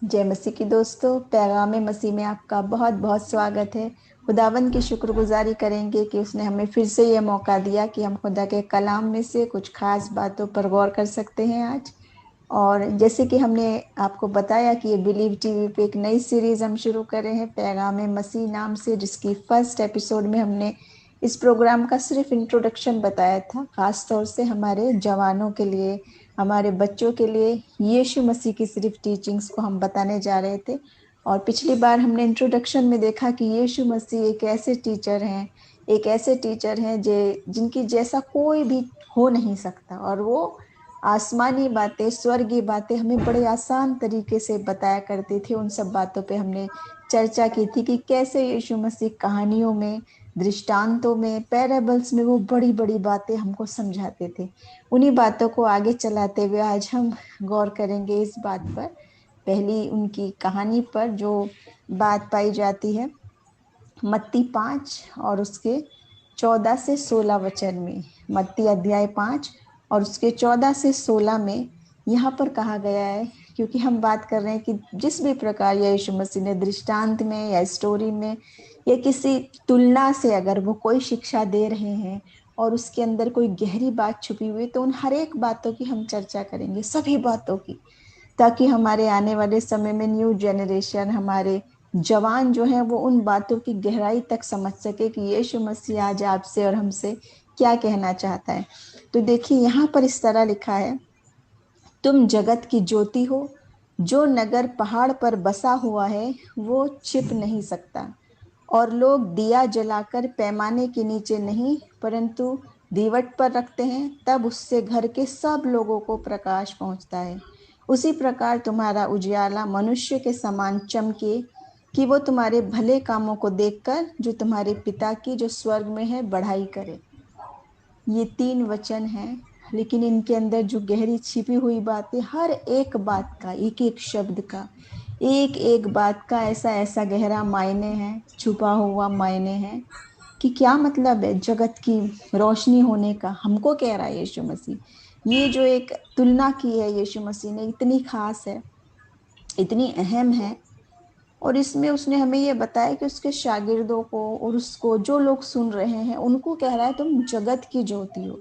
जय मसीह की दोस्तों, पैगाम मसीह में आपका बहुत बहुत स्वागत है। खुदावंद की शुक्रगुजारी करेंगे कि उसने हमें फिर से ये मौका दिया कि हम खुदा के कलाम में से कुछ खास बातों पर गौर कर सकते हैं आज। और जैसे कि हमने आपको बताया कि ये बिलीव टीवी पे एक नई सीरीज हम शुरू कर रहे हैं पैगाम मसीह नाम से, जिसकी फर्स्ट एपिसोड में हमने इस प्रोग्राम का सिर्फ इंट्रोडक्शन बताया था, खास तौर से हमारे जवानों के लिए, हमारे बच्चों के लिए यीशु मसीह की सिर्फ टीचिंग्स को हम बताने जा रहे थे। और पिछली बार हमने इंट्रोडक्शन में देखा कि यीशु मसीह एक ऐसे टीचर हैं जिनकी जैसा कोई भी हो नहीं सकता, और वो आसमानी बातें, स्वर्गीय बातें हमें बड़े आसान तरीके से बताया करते थे। उन सब बातों पे हमने चर्चा की थी कि कैसे यीशु मसीह कहानियों में, दृष्टांतों में, पैराबल्स में वो बड़ी बड़ी बातें हमको समझाते थे। उन्हीं बातों को आगे चलाते हुए आज हम गौर करेंगे इस बात पर, पहली उनकी कहानी पर, जो बात पाई जाती है मत्ती 5 और उसके 14 से 16 वचन में। मत्ती अध्याय 5 और उसके 14 से 16 में यहाँ पर कहा गया है, क्योंकि हम बात कर रहे हैं कि जिस भी प्रकार यीशु मसीह ने दृष्टांत में या स्टोरी में या किसी तुलना से अगर वो कोई शिक्षा दे रहे हैं और उसके अंदर कोई गहरी बात छुपी हुई, तो उन हर एक बातों की हम चर्चा करेंगे, सभी बातों की, ताकि हमारे आने वाले समय में न्यू जनरेशन, हमारे जवान जो हैं, वो उन बातों की गहराई तक समझ सके कि यीशु मसीह आज आपसे और हमसे क्या कहना चाहता है। तो देखिए यहाँ पर इस तरह लिखा है, तुम जगत की ज्योति हो, जो नगर पहाड़ पर बसा हुआ है वो छिप नहीं सकता, और लोग दिया जलाकर पैमाने के नीचे नहीं परंतु दीवट पर रखते हैं, तब उससे घर के सब लोगों को प्रकाश पहुंचता है। उसी प्रकार तुम्हारा उजियाला मनुष्य के समान चमके, कि वो तुम्हारे भले कामों को देखकर जो तुम्हारे पिता की जो स्वर्ग में है बढ़ाई करे। ये 3 वचन हैं, लेकिन इनके अंदर जो गहरी छिपी हुई बातें, हर एक बात का, एक एक शब्द का, एक एक बात का ऐसा ऐसा गहरा मायने है, छुपा हुआ मायने है कि क्या मतलब है जगत की रोशनी होने का। हमको कह रहा है यीशु मसीह, ये जो एक तुलना की है यीशु मसीह ने, इतनी खास है, इतनी अहम है। और इसमें उसने हमें ये बताया कि उसके शागिर्दों को और उसको जो लोग सुन रहे हैं उनको कह रहा है, तुम जगत की ज्योति हो,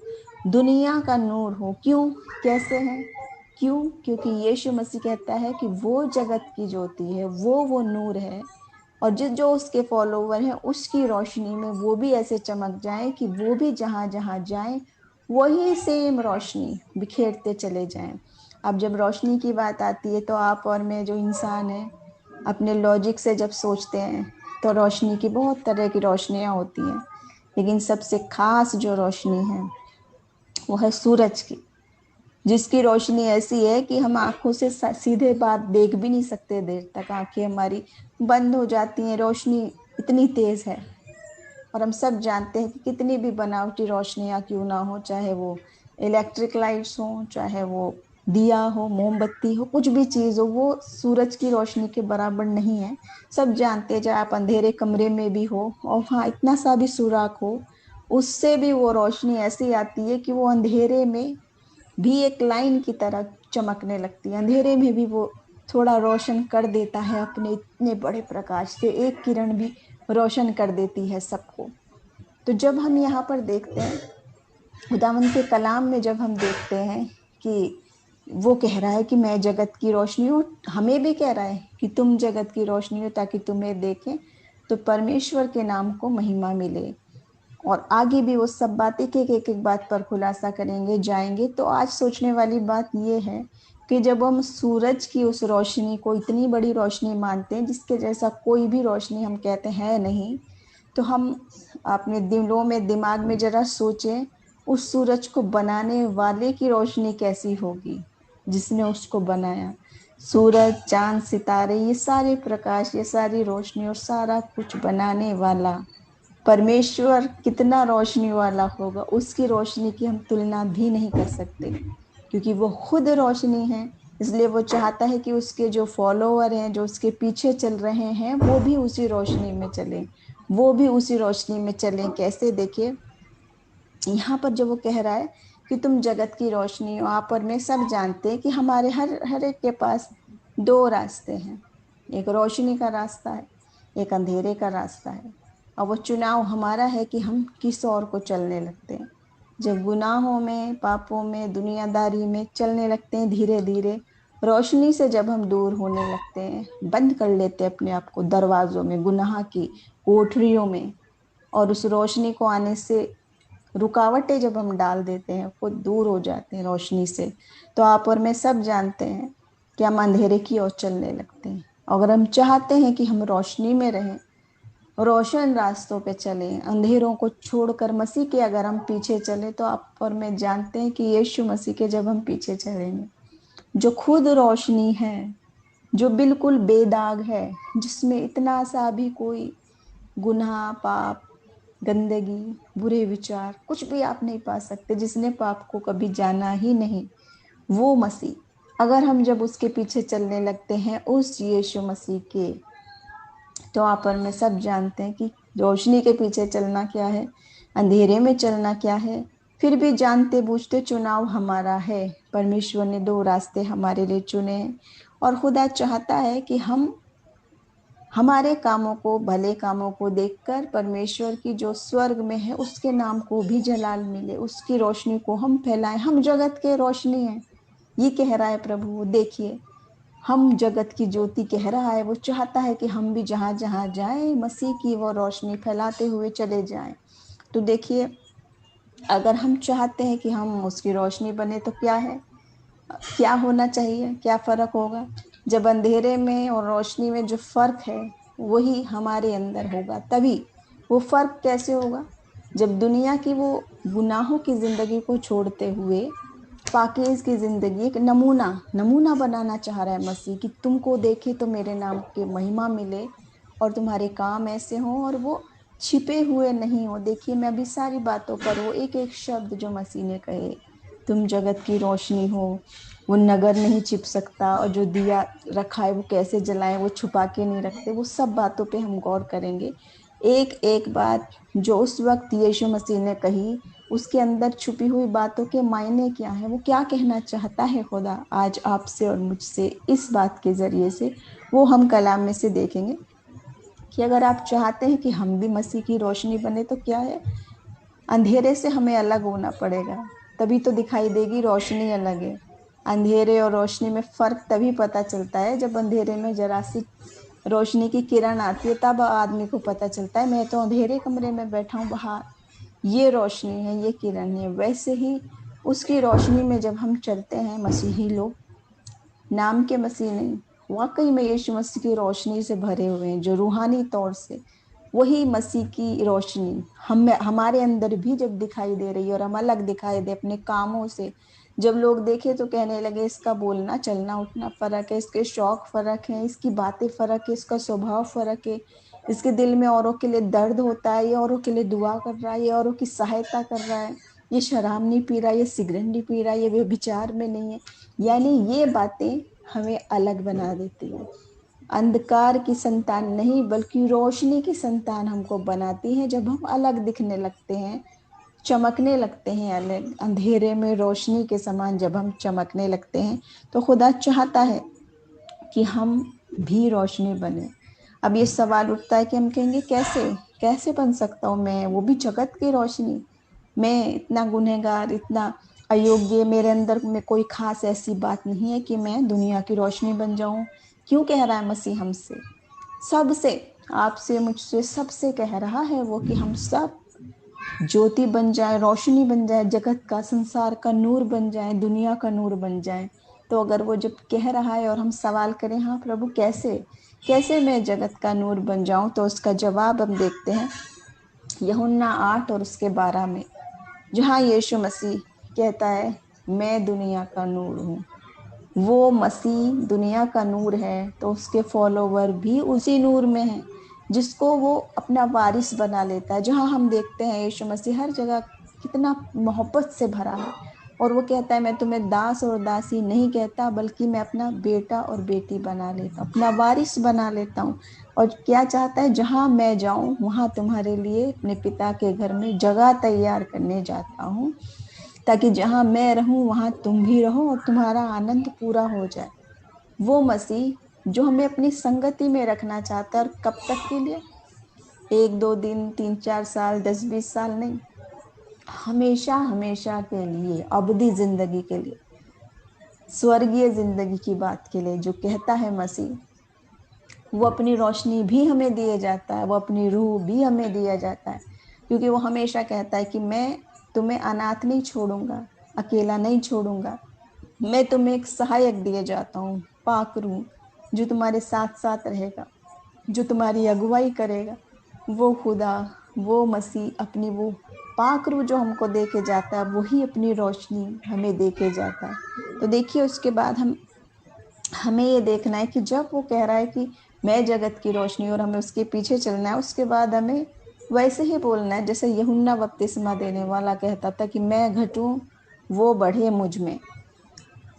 दुनिया का नूर हो। क्यों, कैसे हैं, क्यों? क्योंकि यीशु मसीह कहता है कि वो जगत की ज्योति है, वो नूर है, और जो उसके फॉलोवर हैं उसकी रोशनी में वो भी ऐसे चमक जाए कि वो भी जहां जहां जाए वही सेम रोशनी बिखेरते चले जाएं। अब जब रोशनी की बात आती है तो आप और मैं जो इंसान है, अपने लॉजिक से जब सोचते हैं तो रोशनी की बहुत तरह की रोशनियां होती हैं, लेकिन सबसे खास जो रोशनी है वो है सूरज की, जिसकी रोशनी ऐसी है कि हम आंखों से सीधे बात देख भी नहीं सकते, देर तक आंखें हमारी बंद हो जाती हैं, रोशनी इतनी तेज है। और हम सब जानते हैं कि कितनी भी बनावटी रोशनियां क्यों ना हो, चाहे वो इलेक्ट्रिक लाइट्स हो, चाहे वो दिया हो, मोमबत्ती हो, कुछ भी चीज हो, वो सूरज की रोशनी के बराबर नहीं है। सब जानते हैं, चाहे आप अंधेरे कमरे में भी हो और हाँ इतना सा भी सुराख हो, उससे भी वो रोशनी ऐसी आती है कि वो अंधेरे में भी एक लाइन की तरह चमकने लगती है, अंधेरे में भी वो थोड़ा रोशन कर देता है अपने इतने बड़े प्रकाश से, एक किरण भी रोशन कर देती है सबको। तो जब हम यहाँ पर देखते हैं खुदावंद के कलाम में, जब हम देखते हैं कि वो कह रहा है कि मैं जगत की रोशनी हूँ, हमें भी कह रहा है कि तुम जगत की रोशनी हो ताकि तुम्हें देखें तो परमेश्वर के नाम को महिमा मिले। और आगे भी वो सब बातें एक एक बात पर खुलासा करेंगे, जाएंगे। तो आज सोचने वाली बात ये है कि जब हम सूरज की उस रोशनी को इतनी बड़ी रोशनी मानते हैं जिसके जैसा कोई भी रोशनी हम कहते हैं नहीं, तो हम अपने दिलों में, दिमाग में जरा सोचें, उस सूरज को बनाने वाले की रोशनी कैसी होगी, जिसने उसको बनाया। सूरज, चांद, सितारे, ये सारे प्रकाश, ये सारी रोशनी और सारा कुछ बनाने वाला परमेश्वर कितना रोशनी वाला होगा, उसकी रोशनी की हम तुलना भी नहीं कर सकते, क्योंकि वो खुद रोशनी है। इसलिए वो चाहता है कि उसके जो फॉलोअर हैं, जो उसके पीछे चल रहे हैं, वो भी उसी रोशनी में चलें, वो भी उसी रोशनी में चलें। कैसे? देखिए, यहाँ पर जो वो कह रहा है कि तुम जगत की रोशनी हो। आप और मैं सब जानते हैं कि हमारे हर हर एक के पास दो रास्ते हैं, एक रोशनी का रास्ता है, एक अंधेरे का रास्ता है। और वो चुनाव हमारा है कि हम किस ओर को चलने लगते हैं। जब गुनाहों में, पापों में, दुनियादारी में चलने लगते हैं, धीरे धीरे रोशनी से जब हम दूर होने लगते हैं, बंद कर लेते हैं अपने आप को दरवाजों में, गुनाह की कोठरियों में, और उस रोशनी को आने से रुकावटें जब हम डाल देते हैं, खुद दूर हो जाते हैं रोशनी से, तो आप और मैं सब जानते हैं कि हम अंधेरे की ओर चलने लगते हैं। अगर हम चाहते हैं कि हम रोशनी में रहें, रोशन रास्तों पे चलें, अंधेरों को छोड़कर मसीह के अगर हम पीछे चले, तो आप और मैं जानते हैं कि यीशु मसीह के जब हम पीछे चलेंगे, जो खुद रोशनी है, जो बिल्कुल बेदाग है, जिसमें इतना सा भी कोई गुनाह, पाप, गंदगी, बुरे विचार कुछ भी आप नहीं पा सकते, जिसने पाप को कभी जाना ही नहीं, वो मसीह, अगर हम जब उसके पीछे चलने लगते हैं, उस यीशु मसीह के, तो आप और मैं सब जानते हैं कि रोशनी के पीछे चलना क्या है, अंधेरे में चलना क्या है। फिर भी जानते बूझते चुनाव हमारा है। परमेश्वर ने दो रास्ते हमारे लिए चुने हैं, और खुदा चाहता है कि हम हमारे कामों को, भले कामों को देखकर परमेश्वर की जो स्वर्ग में है उसके नाम को भी जलाल मिले, उसकी रोशनी को हम फैलाएं। हम जगत के रोशनी हैं, ये कह रहा है प्रभु। देखिए, हम जगत की ज्योति कह रहा है। वो चाहता है कि हम भी जहां जहां जाएं, मसीह की वो रोशनी फैलाते हुए चले जाएं। तो देखिए, अगर हम चाहते हैं कि हम उसकी रोशनी बने, तो क्या है, क्या होना चाहिए, क्या फर्क होगा? जब अंधेरे में और रोशनी में जो फर्क है, वही हमारे अंदर होगा। तभी वो फर्क कैसे होगा? जब दुनिया की वो गुनाहों की जिंदगी को छोड़ते हुए पाकीज़ की जिंदगी, एक नमूना नमूना बनाना चाह रहा है मसीह, कि तुमको देखे तो मेरे नाम की महिमा मिले, और तुम्हारे काम ऐसे हों और वो छिपे हुए नहीं हो। देखिए, मैं अभी सारी बातों पर वो एक एक शब्द जो मसीह ने कहे, तुम जगत की रोशनी हो, वो नगर नहीं छिप सकता, और जो दिया रखा है वो कैसे जलाएं, वो छुपा के नहीं रखते, वो सब बातों पे हम गौर करेंगे। एक एक बात जो उस वक्त यीशु मसीह ने कही, उसके अंदर छुपी हुई बातों के मायने क्या है, वो क्या कहना चाहता है खुदा आज आपसे और मुझसे, इस बात के जरिए से वो हम कलाम में से देखेंगे। कि अगर आप चाहते हैं कि हम भी मसीह की रोशनी बने, तो क्या है, अंधेरे से हमें अलग होना पड़ेगा, तभी तो दिखाई देगी रोशनी अलग है। अंधेरे और रोशनी में फर्क तभी पता चलता है जब अंधेरे में जरा सी रोशनी की किरण आती है, तब आदमी को पता चलता है मैं तो अंधेरे कमरे में बैठा हूँ, बाहर ये रोशनी है, ये किरण है। वैसे ही उसकी रोशनी में जब हम चलते हैं, मसीही लोग, नाम के मसीह नहीं, वाकई में यीशु मसीह की रोशनी से भरे हुए हैं, जो रूहानी तौर से वही मसीह की रोशनी हम हमारे अंदर भी जब दिखाई दे रही है, और हम अलग दिखाई दे अपने कामों से, जब लोग देखे तो कहने लगे इसका बोलना चलना उठना फर्क है, इसके शौक फर्क है, इसकी बातें फर्क है, इसका स्वभाव फर्क है, इसके दिल में औरों के लिए दर्द होता है, ये औरों के लिए दुआ कर रहा है, ये औरों की सहायता कर रहा है, ये शराब नहीं पी रहा, ये सिगरेट नहीं पी रहा, ये व्यभिचार में नहीं है। यानी ये बातें हमें अलग बना देती हैं। अंधकार की संतान नहीं, बल्कि रोशनी की संतान हमको बनाती है। जब हम अलग दिखने लगते हैं, चमकने लगते हैं, अलग अंधेरे में रोशनी के समान जब हम चमकने लगते हैं, तो खुदा चाहता है कि हम भी रोशनी बने। अब ये सवाल उठता है कि हम कहेंगे कैसे, कैसे बन सकता हूँ मैं, वो भी जगत की रोशनी? मैं इतना गुनहगार, इतना अयोग्य, मेरे अंदर में कोई खास ऐसी बात नहीं है कि मैं दुनिया की रोशनी बन जाऊं। क्यों कह रहा है मसीह हमसे, सबसे, आपसे, मुझसे, सबसे कह रहा है वो कि हम सब ज्योति बन जाए, रोशनी बन जाए, जगत का, संसार का नूर बन जाए, दुनिया का नूर बन जाए। तो अगर वो जब कह रहा है और हम सवाल करें, हाँ प्रभु कैसे, कैसे मैं जगत का नूर बन जाऊं, तो उसका जवाब हम देखते हैं यूहन्ना 8 और उसके 12 में, जहाँ यीशु मसीह कहता है मैं दुनिया का नूर हूँ। वो मसीह दुनिया का नूर है, तो उसके फॉलोवर भी उसी नूर में हैं, जिसको वो अपना वारिस बना लेता है। जहाँ हम देखते हैं यीशु मसीह हर जगह कितना मोहब्बत से भरा है, और वो कहता है मैं तुम्हें दास और दासी नहीं कहता, बल्कि मैं अपना बेटा और बेटी बना लेता हूँ, अपना वारिस बना लेता हूँ। और क्या चाहता है, जहाँ मैं जाऊँ वहाँ तुम्हारे लिए अपने पिता के घर में जगह तैयार करने जाता हूँ, ताकि जहाँ मैं रहूं वहाँ तुम भी रहो और तुम्हारा आनंद पूरा हो जाए। वो मसीह जो हमें अपनी संगति में रखना चाहता है, और कब तक के लिए? 1-2 दिन, 3-4 साल, 10-20 साल नहीं, हमेशा हमेशा के लिए, अबदी जिंदगी के लिए, स्वर्गीय जिंदगी की बात के लिए। जो कहता है मसीह, वो अपनी रोशनी भी हमें दिए जाता है, वो अपनी रूह भी हमें दिया जाता है, क्योंकि वो हमेशा कहता है कि मैं तुम्हें अनाथ नहीं छोड़ूंगा, अकेला नहीं छोड़ूंगा, मैं तुम्हें एक सहायक दिए जाता हूँ, पाक रूह, जो तुम्हारे साथ साथ रहेगा, जो तुम्हारी अगुवाई करेगा। वो खुदा, वो मसीह अपनी वो पाक रूह जो हमको दे के जाता है, वही अपनी रोशनी हमें दे के जाता है। तो देखिए, उसके बाद हमें ये देखना है कि जब वो कह रहा है कि मैं जगत की रोशनी, और हमें उसके पीछे चलना है, उसके बाद हमें वैसे ही बोलना है जैसे यूहन्ना बपतिस्मा देने वाला कहता था कि मैं घटूं, वो बढ़े मुझ में।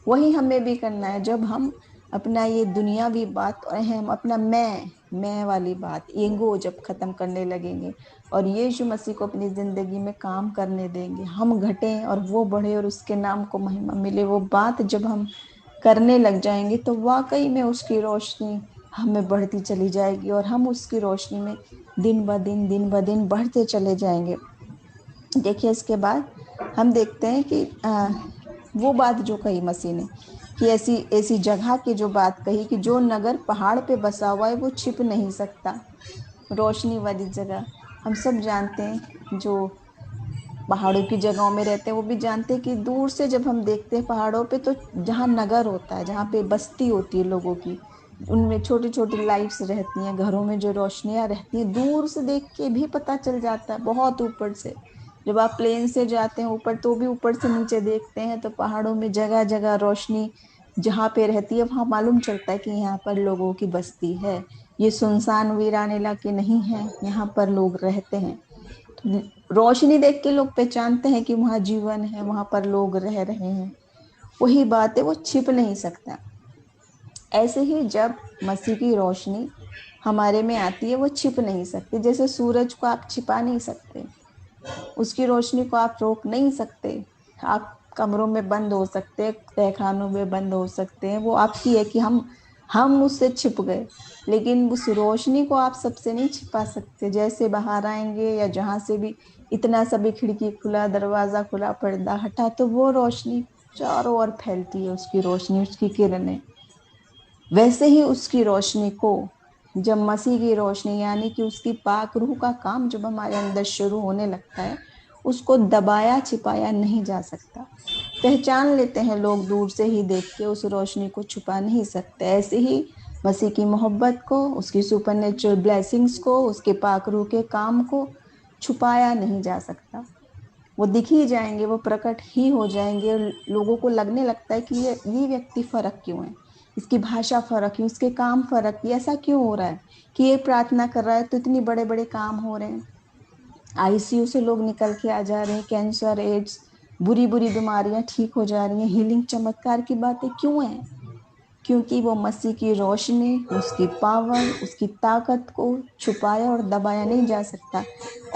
वही हमें भी करना है। जब हम अपना ये दुनियावी बात और हम अपना मैं वाली बात, ईगो जब खत्म करने लगेंगे और यीशु मसीह को अपनी जिंदगी में काम करने देंगे, हम घटें और वो बढ़े और उसके नाम को महिमा मिले, वो बात जब हम करने लग जाएंगे, तो वाकई में उसकी रोशनी हमें बढ़ती चली जाएगी, और हम उसकी रोशनी में दिन ब दिन बढ़ते चले जाएंगे। देखिए, इसके बाद हम देखते हैं कि वो बात जो कही मसीह ने, कि ऐसी ऐसी जगह की जो बात कही कि जो नगर पहाड़ पे बसा हुआ है वो छिप नहीं सकता। रोशनी वाली जगह, हम सब जानते हैं, जो पहाड़ों की जगहों में रहते हैं वो भी जानते हैं कि दूर से जब हम देखते हैं पहाड़ों पे, तो जहाँ नगर होता है, जहाँ पे बस्ती होती है लोगों की, उनमें छोटी छोटी लाइट्स रहती हैं, घरों में जो रोशनियां रहती हैं, दूर से देख के भी पता चल जाता है, बहुत ऊपर से। जब आप प्लेन से जाते हैं ऊपर, तो भी ऊपर से नीचे देखते हैं, तो पहाड़ों में जगह जगह रोशनी जहाँ पे रहती है, वहां मालूम चलता है कि यहाँ पर लोगों की बस्ती है, ये सुनसान वीरान इलाके नहीं है, यहाँ पर लोग रहते हैं। रोशनी देख के लोग पहचानते हैं कि वहां जीवन है, वहां पर लोग रह रहे हैं। वही बात है, वो छिप नहीं सकता। ऐसे ही जब मसीह की रोशनी हमारे में आती है, वो छिप नहीं सकती। जैसे सूरज को आप छिपा नहीं सकते, उसकी रोशनी को आप रोक नहीं सकते। आप कमरों में बंद हो सकते हैं, तहखानों में बंद हो सकते हैं, वो आपकी है कि हम उससे छिप गए, लेकिन उस रोशनी को आप सबसे नहीं छिपा सकते। जैसे बाहर आएंगे या जहां से भी, इतना सभी खिड़की खुला, दरवाजा खुला, पर्दा हटा, तो वो रोशनी चारों ओर फैलती है, उसकी रोशनी, उसकी किरणें। वैसे ही उसकी रोशनी को, जब मसीह की रोशनी यानी कि उसकी पाक रूह का काम जब हमारे अंदर शुरू होने लगता है, उसको दबाया छिपाया नहीं जा सकता। पहचान लेते हैं लोग दूर से ही देख के, उस रोशनी को छुपा नहीं सकते। ऐसे ही मसीह की मोहब्बत को, उसकी सुपरनेचुरल ब्लेसिंग्स को, उसके पाक रूह के काम को छुपाया नहीं जा सकता। वो दिख ही जाएंगे, वो प्रकट ही हो जाएंगे, और लोगों को लगने लगता है कि ये व्यक्ति फर्क क्यों है, इसकी भाषा फर्क है, उसके काम फर्क है, ऐसा क्यों हो रहा है कि ये प्रार्थना कर रहा है तो इतनी बड़े बड़े काम हो रहे हैं, आईसीयू से लोग निकल के आ जा रहे हैं, कैंसर, एड्स, बुरी बुरी बीमारियां ठीक हो जा रही हैं, हीलिंग, चमत्कार की बातें क्यों हैं? क्योंकि वो मसीह की रोशनी, उसकी पावर, उसकी ताकत को छुपाया और दबाया नहीं जा सकता।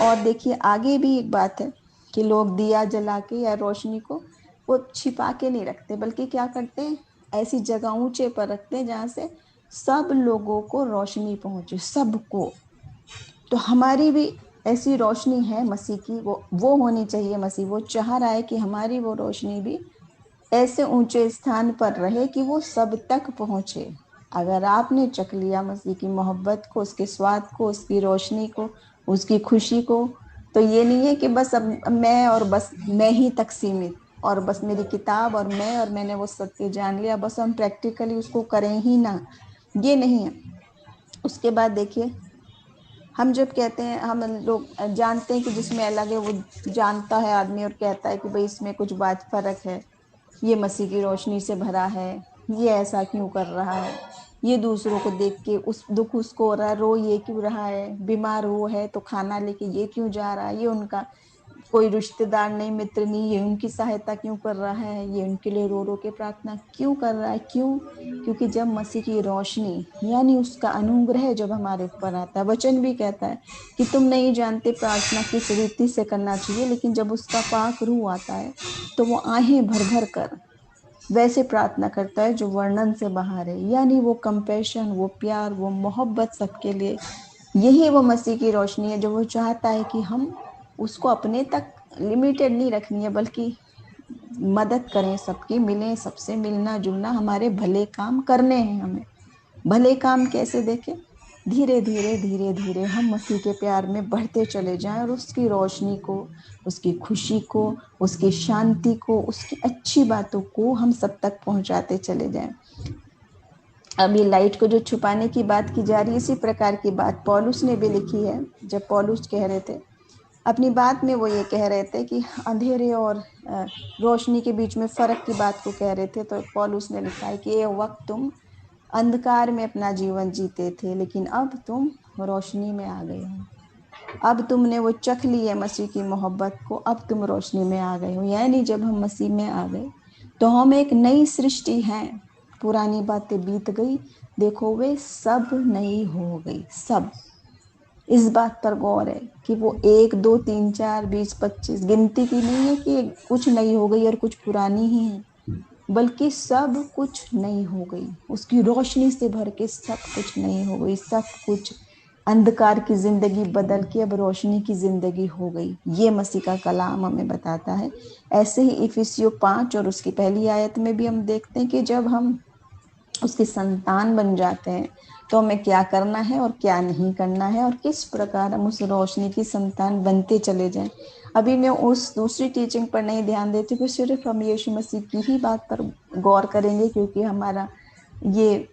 और देखिए, आगे भी एक बात है कि लोग दिया जला के या रोशनी को वो छिपा के नहीं रखते, बल्कि क्या करते हैं, ऐसी जगह ऊंचे पर रखते हैं जहाँ से सब लोगों को रोशनी पहुंचे, सबको। तो हमारी भी ऐसी रोशनी है मसीह की, वो होनी चाहिए। मसीह वो चाह रहा है कि हमारी वो रोशनी भी ऐसे ऊंचे स्थान पर रहे कि वो सब तक पहुंचे। अगर आपने चख लिया मसीह की मोहब्बत को, उसके स्वाद को, उसकी रोशनी को, उसकी खुशी को, तो ये नहीं है कि बस अब मैं और बस मैं ही तक सीमित, और बस मेरी किताब और मैंने वो सत्य जान लिया, बस हम प्रैक्टिकली उसको करें ही ना, ये नहीं है। उसके बाद देखिए, हम जब कहते हैं, हम लोग जानते हैं कि जिसमें अलग है वो जानता है आदमी, और कहता है कि भाई इसमें कुछ बात फर्क है, ये मसीह की रोशनी से भरा है, ये ऐसा क्यों कर रहा है, ये दूसरों को देख के उस दुख उसको हो रहा है, रो ये क्यों रहा है, बीमार वो है तो खाना लेके ये क्यों जा रहा है, ये उनका कोई रिश्तेदार नहीं, मित्र नहीं, ये उनकी सहायता क्यों कर रहा है, ये उनके लिए रो रो के प्रार्थना क्यों कर रहा है, क्यों? क्योंकि जब मसीह की रोशनी यानी उसका अनुग्रह जब हमारे ऊपर आता है, वचन भी कहता है कि तुम नहीं जानते प्रार्थना किस रीति से करना चाहिए, लेकिन जब उसका पाक रूह आता है तो वो आहें भर भर कर वैसे प्रार्थना करता है जो वर्णन से बाहर है। यानी वो कंपैशन, वो प्यार, वो मोहब्बत सबके लिए, यही वो मसीह की रोशनी है जो वो चाहता है कि हम उसको अपने तक लिमिटेड नहीं रखनी है, बल्कि मदद करें, सबकी मिलें, सबसे मिलना जुलना, हमारे भले काम करने हैं हमें। भले काम कैसे देखें? धीरे धीरे धीरे धीरे हम मसीह के प्यार में बढ़ते चले जाएं और उसकी रोशनी को, उसकी खुशी को, उसकी शांति को, उसकी अच्छी बातों को हम सब तक पहुंचाते चले जाएं। अभी लाइट को जो छुपाने की बात की जा रही है, इसी प्रकार की बात पौलुस ने भी लिखी है। जब पौलुस कह रहे थे अपनी बात में, वो ये कह रहे थे कि अंधेरे और रोशनी के बीच में फर्क की बात को कह रहे थे, तो पौलुस ने लिखा है कि ये वक्त तुम अंधकार में अपना जीवन जीते थे, लेकिन अब तुम रोशनी में आ गए हो। अब तुमने वो चख ली है मसीह की मोहब्बत को, अब तुम रोशनी में आ गए हो। यानी जब हम मसीह में आ गए तो हम एक नई सृष्टि हैं। पुरानी बातें बीत गई, देखो वे सब नई हो गई। सब इस बात पर गौर है कि वो 1 2 3 4 20 25 गिनती की नहीं है कि कुछ नई हो गई और कुछ पुरानी ही है, बल्कि सब कुछ नई हो गई। उसकी रोशनी से भर के सब कुछ नई हो गई। सब कुछ अंधकार की जिंदगी बदल के अब रोशनी की जिंदगी हो गई। ये मसीह का कलाम हमें बताता है। ऐसे ही इफिसियों 5 और उसकी पहली आयत में भी हम देखते हैं कि जब हम उसकी संतान बन जाते हैं तो हमें क्या करना है और क्या नहीं करना है, और किस प्रकार हम उस रोशनी की संतान बनते चले जाएं। अभी मैं उस दूसरी टीचिंग पर नहीं ध्यान देती हूँ, सिर्फ हम यीशु मसीह की ही बात पर गौर करेंगे, क्योंकि हमारा ये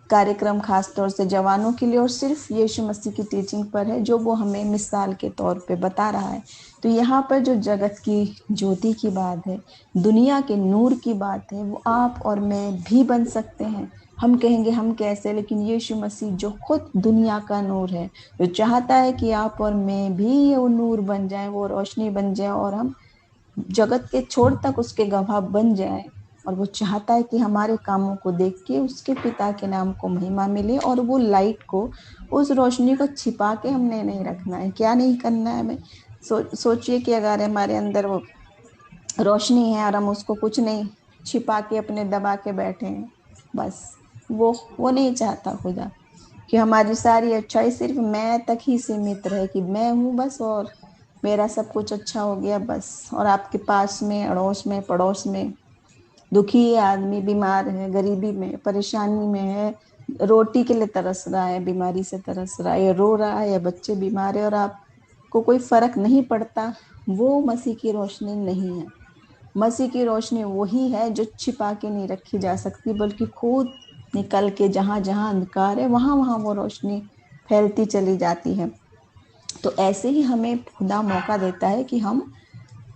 कार्यक्रम खास तौर से जवानों के लिए और सिर्फ यीशु मसीह की टीचिंग पर है, जो वो हमें मिसाल के तौर पे बता रहा है। तो यहाँ पर जो जगत की ज्योति की बात है, दुनिया के नूर की बात है, वो आप और मैं भी बन सकते हैं। हम कहेंगे हम कैसे, लेकिन यीशु मसीह जो खुद दुनिया का नूर है, जो चाहता है कि आप और मैं भी वो नूर बन जाए, वो रोशनी बन जाए, और हम जगत के छोर तक उसके गवाह बन जाए। और वो चाहता है कि हमारे कामों को देख के उसके पिता के नाम को महिमा मिले, और वो लाइट को, उस रोशनी को छिपा के हमने नहीं रखना है। क्या नहीं करना है हमें? सोचिए कि अगर हमारे अंदर वो रोशनी है और हम उसको कुछ नहीं, छिपा के अपने दबा के बैठे हैं, बस वो नहीं चाहता खुदा कि हमारी सारी अच्छाई सिर्फ मैं तक ही सीमित रहे, कि मैं हूँ बस और मेरा सब कुछ अच्छा हो गया बस। और आपके पास में, अड़ोस में, पड़ोस में दुखी है आदमी, बीमार है, गरीबी में, परेशानी में है, रोटी के लिए तरस रहा है, बीमारी से तरस रहा है, या रो रहा है, या बच्चे बीमार है, और आपको कोई फर्क नहीं पड़ता, वो मसीह की रोशनी नहीं है। मसीह की रोशनी वही है जो छिपा के नहीं रखी जा सकती, बल्कि खुद निकल के जहाँ जहाँ अंधकार है वहाँ वहाँ वो रोशनी फैलती चली जाती है। तो ऐसे ही हमें खुदा मौका देता है कि हम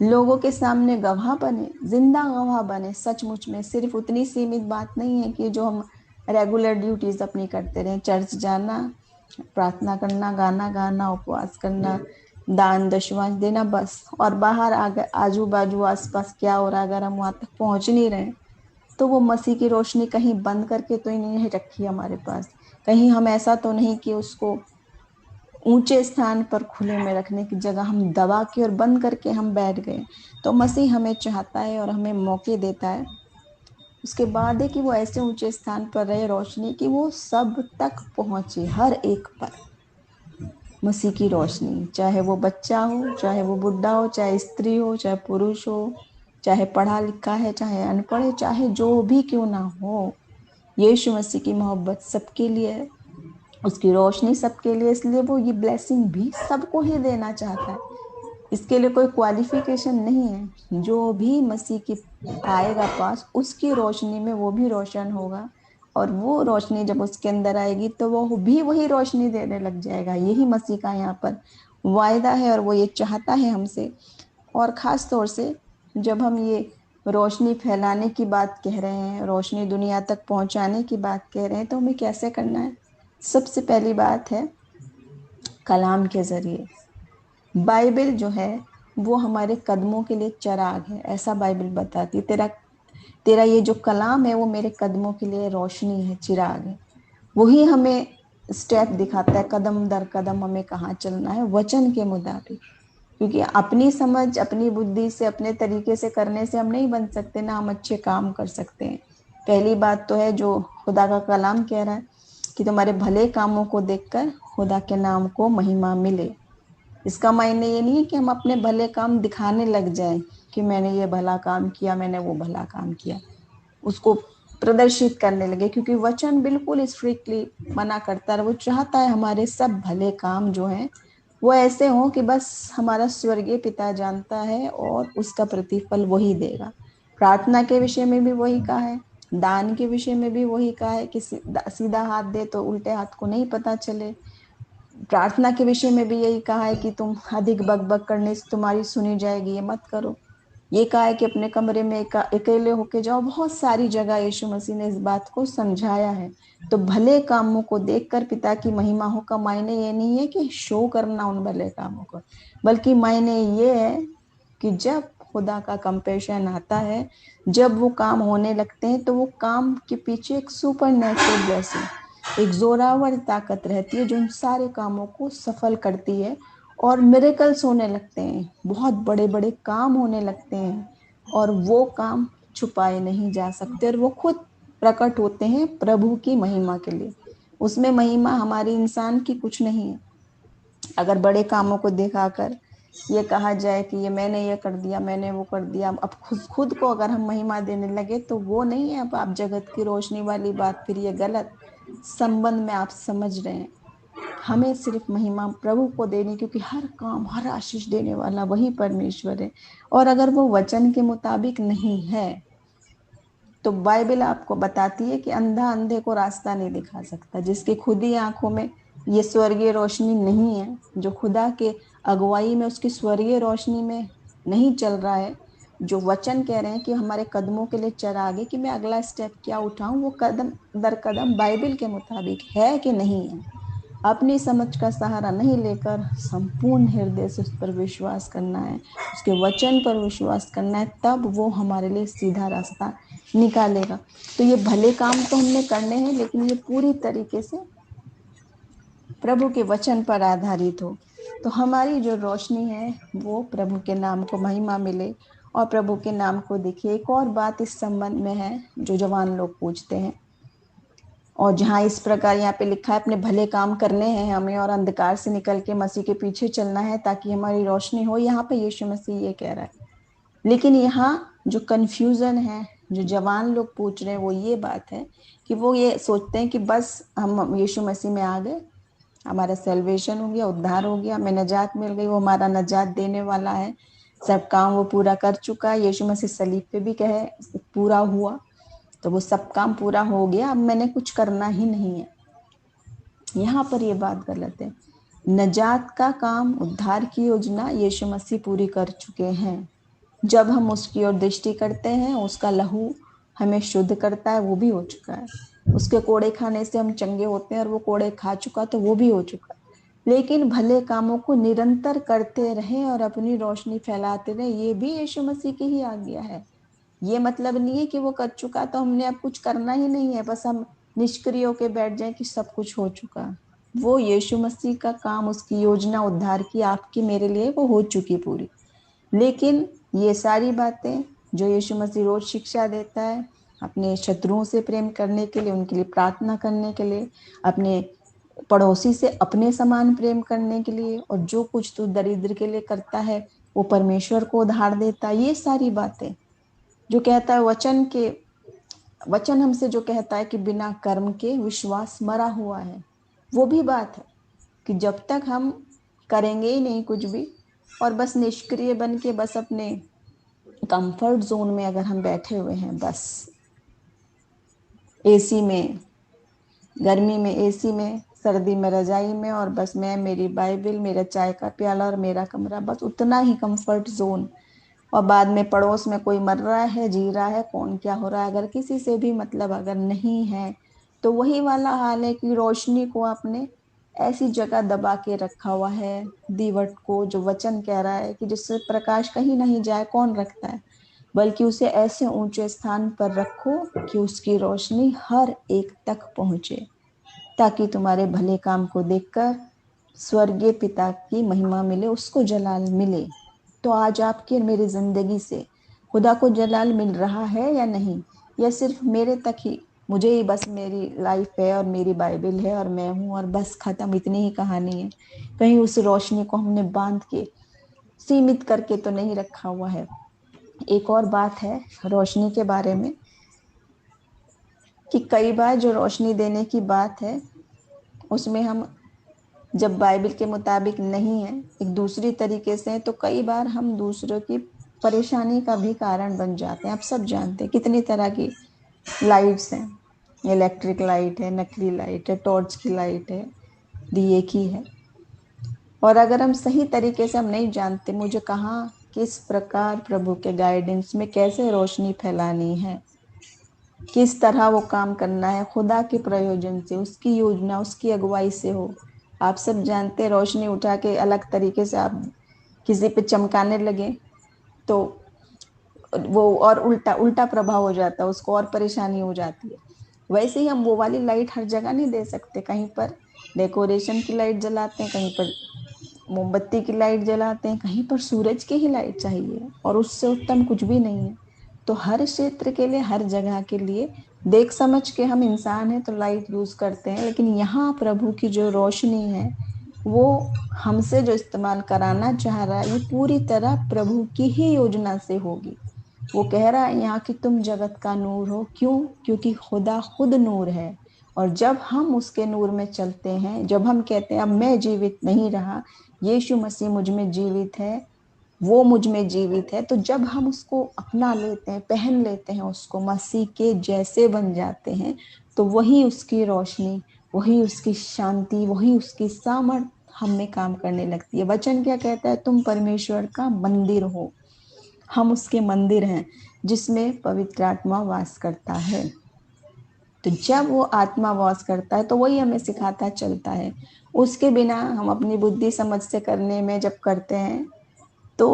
लोगों के सामने गवाह बने, जिंदा गवाह बने। सचमुच में सिर्फ उतनी सीमित बात नहीं है कि जो हम रेगुलर ड्यूटीज अपनी करते रहें, चर्च जाना, प्रार्थना करना, गाना गाना, उपवास करना, दान दशवांश देना, बस। और बाहर आजू बाजू आसपास क्या हो रहा है, अगर हम वहां तक पहुंच नहीं रहे, तो वो मसीह की रोशनी कहीं बंद करके तो ही नहीं रखी हमारे पास। कहीं हम ऐसा तो नहीं कि उसको ऊंचे स्थान पर खुले में रखने की जगह हम दबा के और बंद करके हम बैठ गए। तो मसीह हमें चाहता है और हमें मौके देता है, उसके बाद है कि वो ऐसे ऊंचे स्थान पर रहे रोशनी, कि वो सब तक पहुंचे, हर एक पर मसीह की रोशनी। चाहे वो बच्चा हो, चाहे वो बुढ़ा हो, चाहे स्त्री हो, चाहे पुरुष हो, चाहे पढ़ा लिखा है, चाहे अनपढ़ है, चाहे जो भी क्यों ना हो, यीशु मसीह की मोहब्बत सबके लिए है, उसकी रोशनी सबके लिए। इसलिए वो ये ब्लेसिंग भी सबको ही देना चाहता है। इसके लिए कोई क्वालिफिकेशन नहीं है। जो भी मसीह की आएगा पास, उसकी रोशनी में वो भी रोशन होगा, और वो रोशनी जब उसके अंदर आएगी तो वो भी वही रोशनी देने लग जाएगा। यही मसीह का यहाँ पर वायदा है, और वो ये चाहता है हमसे। और ख़ास तौर से जब हम ये रोशनी फैलाने की बात कह रहे हैं, रोशनी दुनिया तक पहुंचाने की बात कह रहे हैं, तो हमें कैसे करना है? सबसे पहली बात है कलाम के जरिए। बाइबल जो है वो हमारे कदमों के लिए चिराग है, ऐसा बाइबल बताती है। तेरा तेरा ये जो कलाम है वो मेरे कदमों के लिए रोशनी है, चिराग है। वही हमें स्टेप दिखाता है, कदम दर कदम हमें कहाँ चलना है वचन के मुताबिक। क्योंकि अपनी समझ, अपनी बुद्धि से, अपने तरीके से करने से हम नहीं बन सकते, ना हम अच्छे काम कर सकते हैं। पहली बात तो है जो खुदा का कलाम कह रहा है कि तुम्हारे भले कामों को देखकर खुदा के नाम को महिमा मिले। इसका मायने ये नहीं है कि हम अपने भले काम दिखाने लग जाएं कि मैंने ये भला काम किया, मैंने वो भला काम किया, उसको प्रदर्शित करने लगे। क्योंकि वचन बिल्कुल स्ट्रिक्टली मना करता है, वो चाहता है हमारे सब भले काम जो हैं वो ऐसे हों कि बस हमारा स्वर्गीय पिता जानता है और उसका प्रतिफल वही देगा। प्रार्थना के विषय में भी वही कहा है, दान के विषय में भी वही कहा है कि सीधा हाथ दे तो उल्टे हाथ को नहीं पता चले। प्रार्थना के विषय में भी यही कहा है कि तुम अधिक बकबक करने से तुम्हारी सुनी जाएगी, ये मत करो। ये कहा है कि अपने कमरे में अकेले होके जाओ। बहुत सारी जगह यीशु मसीह ने इस बात को समझाया है। तो भले कामों को देखकर पिता की महिमा हो का मायने ये नहीं है कि शो करना उन भले कामों को, बल्कि मायने ये है कि जब खुदा का कंपैशन आता है, जब वो काम होने लगते हैं, तो वो काम के पीछे एक सुपर नेचुरल ब्लेसिंग, एक जोरावर ताकत रहती है जो उन सारे कामों को सफल करती है। और मिरेकल्स होने लगते हैं, बहुत बड़े बड़े काम होने लगते हैं, और वो काम छुपाए नहीं जा सकते, और वो खुद प्रकट होते हैं प्रभु की महिमा के लिए। उसमें महिमा हमारी इंसान की कुछ नहीं है। अगर बड़े कामों को दिखाकर ये कहा जाए कि ये मैंने ये कर दिया, मैंने वो कर दिया, अब खुद को अगर हम महिमा देने लगे तो वो नहीं है। अब आप जगत की रोशनी वाली बात, फिर ये गलत संबंध में आप समझ रहे हैं। हमें सिर्फ महिमा प्रभु को देनी, क्योंकि हर काम, हर आशीष देने वाला वही परमेश्वर है। और अगर वो वचन के मुताबिक नहीं है तो बाइबल आपको बताती है कि अंधा अंधे को रास्ता नहीं दिखा सकता। जिसकी खुद ही आंखों में ये स्वर्गीय रोशनी नहीं है, जो खुदा के अगुवाई में, उसकी स्वर्गीय रोशनी में नहीं चल रहा है, जो वचन कह रहे हैं कि हमारे कदमों के लिए चिराग कि मैं अगला स्टेप क्या उठाऊं, वो कदम दर कदम बाइबल के मुताबिक है कि नहीं है। अपनी समझ का सहारा नहीं लेकर संपूर्ण हृदय से उस पर विश्वास करना है, उसके वचन पर विश्वास करना है, तब वो हमारे लिए सीधा रास्ता निकालेगा। तो ये भले काम तो हमने करने हैं, लेकिन ये पूरी तरीके से प्रभु के वचन पर आधारित हो, तो हमारी जो रोशनी है वो प्रभु के नाम को महिमा मिले और प्रभु के नाम को दिखे। एक और बात इस संबंध में है जो जवान लोग पूछते हैं, और जहाँ इस प्रकार यहाँ पे लिखा है अपने भले काम करने हैं हमें और अंधकार से निकल के मसीह के पीछे चलना है ताकि हमारी रोशनी हो, यहाँ पे यीशु मसीह ये कह रहा है। लेकिन यहाँ जो कंफ्यूजन है, जो जवान लोग पूछ रहे हैं, वो ये बात है कि वो ये सोचते हैं कि बस हम यीशु मसीह में आ गए, हमारा सेल्वेशन हो गया, उद्धार हो गया, हमें नजात मिल गई, वो हमारा नजात देने वाला है, सब काम वो पूरा कर चुका है। यीशु मसीह सलीब पे भी कहे पूरा हुआ, तो वो सब काम पूरा हो गया, अब मैंने कुछ करना ही नहीं है। यहाँ पर ये बात गलत है। नजात का काम, उद्धार की योजना यीशु मसीह पूरी कर चुके हैं। जब हम उसकी ओर दृष्टि करते हैं, उसका लहू हमें शुद्ध करता है, वो भी हो चुका है। उसके कोड़े खाने से हम चंगे होते हैं, और वो कोड़े खा चुका तो वो भी हो चुका। लेकिन भले कामों को निरंतर करते रहे और अपनी रोशनी फैलाते रहे, ये भी यीशु मसीह की ही आज्ञा है। ये मतलब नहीं है कि वो कर चुका तो हमने अब कुछ करना ही नहीं है, बस हम निष्क्रिय होके बैठ जाए कि सब कुछ हो चुका। वो यीशु मसीह का काम, उसकी योजना उद्धार की आपकी मेरे लिए वो हो चुकी पूरी। लेकिन ये सारी बातें जो यीशु मसीह रोज शिक्षा देता है, अपने शत्रुओं से प्रेम करने के लिए, उनके लिए प्रार्थना करने के लिए, अपने पड़ोसी से अपने समान प्रेम करने के लिए, और जो कुछ तू दरिद्र के लिए करता है वो परमेश्वर को उधार देता है, ये सारी बातें जो कहता है वचन हमसे जो कहता है कि बिना कर्म के विश्वास मरा हुआ है, वो भी बात है कि जब तक हम करेंगे ही नहीं कुछ भी, और बस निष्क्रिय बन के बस अपने कंफर्ट जोन में अगर हम बैठे हुए हैं, बस एसी में, गर्मी में एसी में, सर्दी में रजाई में, और बस मैं, मेरी बाइबल, मेरा चाय का प्याला और मेरा कमरा, बस उतना ही कंफर्ट जोन, और बाद में पड़ोस में कोई मर रहा है, जी रहा है, कौन क्या हो रहा है, अगर किसी से भी मतलब अगर नहीं है, तो वही वाला हाल है कि रोशनी को आपने ऐसी जगह दबा के रखा हुआ है, दीवट को, जो वचन कह रहा है कि जिससे प्रकाश कहीं नहीं जाए, कौन रखता है, बल्कि उसे ऐसे ऊंचे स्थान पर रखो कि उसकी रोशनी हर एक तक पहुंचे, ताकि तुम्हारे भले काम को देखकर स्वर्गीय पिता की महिमा मिले, उसको जलाल मिले। तो आज आपकी और मेरी जिंदगी से खुदा को जलाल मिल रहा है या नहीं, या सिर्फ मेरे तक ही, मुझे ही बस मेरी लाइफ है और मेरी बाइबल है और मैं हूँ और बस खत्म, इतनी ही कहानी है। कहीं उस रोशनी को हमने बांध के सीमित करके तो नहीं रखा हुआ है। एक और बात है रोशनी के बारे में कि कई बार जो रोशनी देने की बात है उसमें हम जब बाइबल के मुताबिक नहीं है, एक दूसरी तरीके से, तो कई बार हम दूसरों की परेशानी का भी कारण बन जाते हैं। आप सब जानते हैं कितनी तरह की लाइट्स हैं, इलेक्ट्रिक लाइट है, नकली लाइट है, टॉर्च की लाइट है, दिए की है। और अगर हम सही तरीके से हम नहीं जानते मुझे कहाँ किस प्रकार प्रभु के गाइडेंस में कैसे रोशनी फैलानी है, किस तरह वो काम करना है, खुदा के प्रयोजन से, उसकी योजना, उसकी अगुवाई से हो। आप सब जानते हैं रोशनी उठा के अलग तरीके से आप किसी पे चमकाने लगे तो वो और उल्टा उल्टा प्रभाव हो जाता है, उसको और परेशानी हो जाती है। वैसे ही हम वो वाली लाइट हर जगह नहीं दे सकते, कहीं पर डेकोरेशन की लाइट जलाते हैं, कहीं पर मोमबत्ती की लाइट जलाते हैं, कहीं पर सूरज की ही लाइट चाहिए और उससे उत्तम कुछ भी नहीं है। तो हर क्षेत्र के लिए, हर जगह के लिए देख समझ के, हम इंसान हैं तो लाइट यूज करते हैं, लेकिन यहाँ प्रभु की जो रोशनी है वो हमसे जो इस्तेमाल कराना चाह रहा है, ये पूरी तरह प्रभु की ही योजना से होगी। वो कह रहा है यहाँ कि तुम जगत का नूर हो। क्यों? क्योंकि खुदा खुद नूर है। और जब हम उसके नूर में चलते हैं, जब हम कहते हैं अब मैं जीवित नहीं रहा, यीशु मसीह मुझ में जीवित है, वो मुझ में जीवित है, तो जब हम उसको अपना लेते हैं, पहन लेते हैं उसको, मसीह के जैसे बन जाते हैं, तो वही उसकी रोशनी, वही उसकी शांति, वही उसकी सामर्थ हम में काम करने लगती है। वचन क्या कहता है? तुम परमेश्वर का मंदिर हो। हम उसके मंदिर हैं जिसमें पवित्र आत्मा वास करता है। तो जब वो आत्मा वास करता है तो वही हमें सिखाता चलता है। उसके बिना हम अपनी बुद्धि समझ से करने में जब करते हैं तो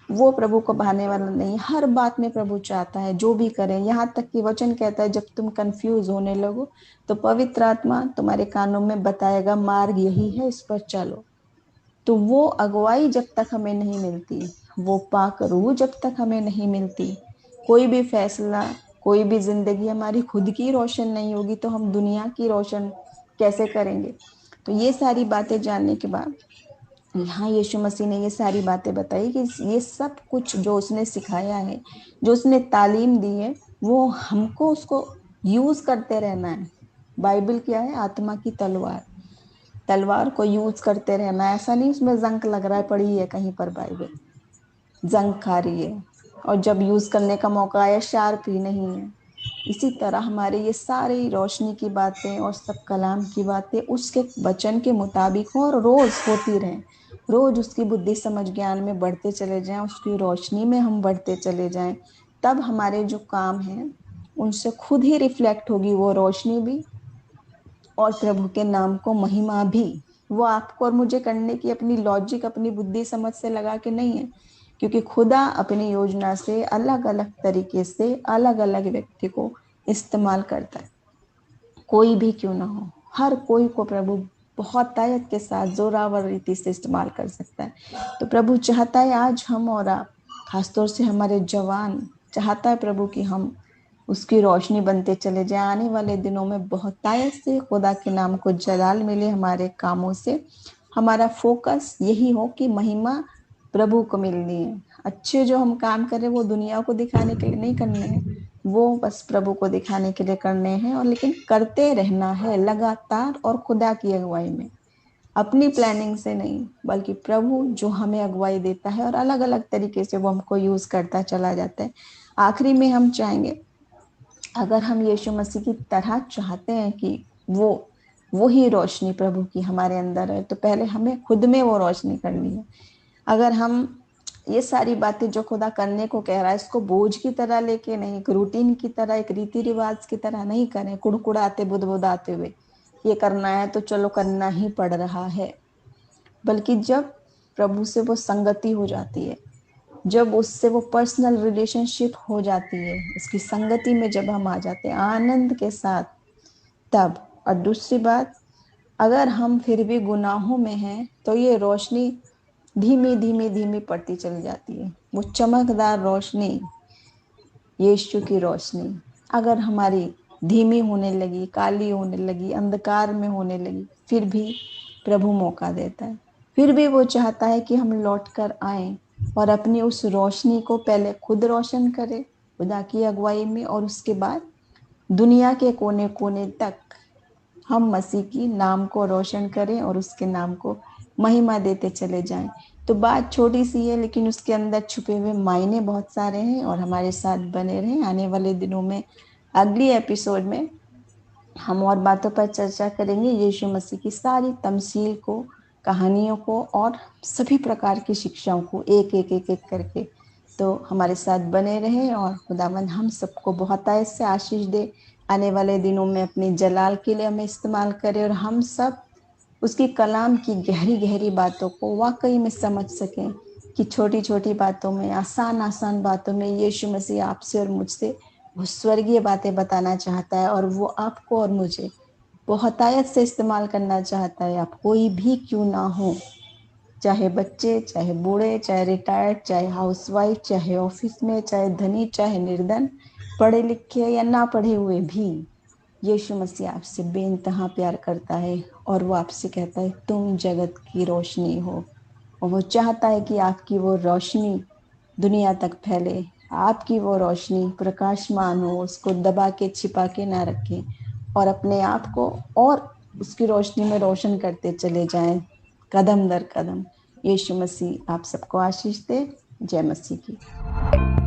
वो प्रभु को भाने वाला नहीं। हर बात में प्रभु चाहता है जो भी करें, यहाँ तक कि वचन कहता है जब तुम कंफ्यूज होने लगो तो पवित्र आत्मा तुम्हारे कानों में बताएगा मार्ग यही है, इस पर चलो। तो वो अगुवाई जब तक हमें नहीं मिलती, वो पाक रूह जब तक हमें नहीं मिलती, कोई भी फैसला, कोई भी जिंदगी हमारी खुद की रोशन नहीं होगी तो हम दुनिया की रोशन कैसे करेंगे? तो ये सारी बातें जानने के बाद यहाँ यीशु मसीह ने ये सारी बातें बताई कि ये सब कुछ जो उसने सिखाया है, जो उसने तालीम दी है, वो हमको उसको यूज करते रहना है। बाइबल क्या है? आत्मा की तलवार। तलवार को यूज करते रहना, ऐसा नहीं उसमें जंग लग रहा है, पड़ी है कहीं पर बाइबल, जंग खा रही है और जब यूज करने का मौका आया शार्प ही नहीं है। इसी तरह हमारे ये सारी रोशनी की बातें और सब कलाम की बातें उसके वचन के मुताबिक हो और रोज होती रहें। रोज उसकी बुद्धि समझ ज्ञान में बढ़ते चले जाएं, उसकी रोशनी में हम बढ़ते चले जाएं। तब हमारे जो काम हैं उनसे खुद ही रिफ्लेक्ट होगी वो रोशनी भी और प्रभु के नाम को महिमा भी। वो आपको और मुझे करने की अपनी लॉजिक, अपनी बुद्धि समझ से लगा के नहीं है, क्योंकि खुदा अपनी योजना से अलग अलग तरीके से अलग अलग व्यक्ति को इस्तेमाल करता है, कोई भी क्यों ना हो। हर कोई को प्रभु बहुत ताकत के साथ जोरावर रीति से इस्तेमाल कर सकता है। तो प्रभु चाहता है आज हम और आप, खासतौर से हमारे जवान, चाहता है प्रभु कि हम उसकी रोशनी बनते चले जाए। आने वाले दिनों में बहुत ताकत से खुदा के नाम को जलाल मिले हमारे कामों से। हमारा फोकस यही हो कि महिमा प्रभु को मिलनी है। अच्छे जो हम काम करें वो दुनिया को दिखाने के लिए नहीं करने हैं, वो बस प्रभु को दिखाने के लिए करने हैं, और लेकिन करते रहना है लगातार और खुदा की अगुवाई में, अपनी प्लानिंग से नहीं, बल्कि प्रभु जो हमें अगुवाई देता है और अलग अलग तरीके से वो हमको यूज करता चला जाता है। आखिरी में हम चाहेंगे, अगर हम यीशु मसीह की तरह चाहते हैं कि वो ही रोशनी प्रभु की हमारे अंदर है, तो पहले हमें खुद में वो रोशनी करनी है। अगर हम ये सारी बातें जो खुदा करने को कह रहा है, इसको बोझ की तरह लेके नहीं, एक रूटीन की तरह, एक रीति रिवाज की तरह नहीं करें, कुड़कुड़ाते बुदबुदाते हुए ये करना है तो चलो करना ही पड़ रहा है। बल्कि जब प्रभु से वो संगति हो जाती है, जब उससे वो पर्सनल रिलेशनशिप हो जाती है, उसकी संगति में जब हम आ जाते हैं आनंद के साथ, तब। और दूसरी बात, अगर हम फिर भी गुनाहों में हैं तो ये रोशनी धीमी धीमी धीमी पड़ती चली जाती है। वो चमकदार रोशनी, यीशु की रोशनी अगर हमारी धीमी होने लगी, काली होने लगी, अंधकार में होने लगी, फिर भी प्रभु मौका देता है। फिर भी वो चाहता है कि हम लौट कर आए और अपनी उस रोशनी को पहले खुद रोशन करें खुदा की अगुवाई में, और उसके बाद दुनिया के कोने कोने तक हम मसीह की नाम को रोशन करें और उसके नाम को महिमा देते चले जाएं। तो बात छोटी सी है, लेकिन उसके अंदर छुपे हुए मायने बहुत सारे हैं। और हमारे साथ बने रहें, आने वाले दिनों में अगली एपिसोड में हम और बातों पर चर्चा करेंगे, यीशु मसीह की सारी तमसील को, कहानियों को और सभी प्रकार की शिक्षाओं को एक एक एक एक करके। तो हमारे साथ बने रहें और खुदावंद हम सबको बहुत से आशीष दे, आने वाले दिनों में अपनी जलाल के लिए हमें इस्तेमाल करे और हम सब उसकी कलाम की गहरी गहरी बातों को वाकई में समझ सकें कि छोटी छोटी बातों में, आसान आसान बातों में यीशु मसीह आपसे और मुझसे वो स्वर्गीय बातें बताना चाहता है, और वो आपको और मुझे बहुतायत से इस्तेमाल करना चाहता है। आप कोई भी क्यों ना हो, चाहे बच्चे, चाहे बूढ़े, चाहे रिटायर्ड, चाहे हाउसवाइफ, चाहे ऑफिस में, चाहे धनी, चाहे निर्धन, पढ़े लिखे या ना पढ़े हुए भी, यीशु मसीह आपसे बेइंतहा प्यार करता है और वो आपसे कहता है तुम जगत की रोशनी हो। और वो चाहता है कि आपकी वो रोशनी दुनिया तक फैले, आपकी वो रोशनी प्रकाशमान हो, उसको दबा के छिपा के ना रखें और अपने आप को और उसकी रोशनी में रोशन करते चले जाएं कदम दर कदम। यीशु मसीह आप सबको आशीष दे। जय मसीह की।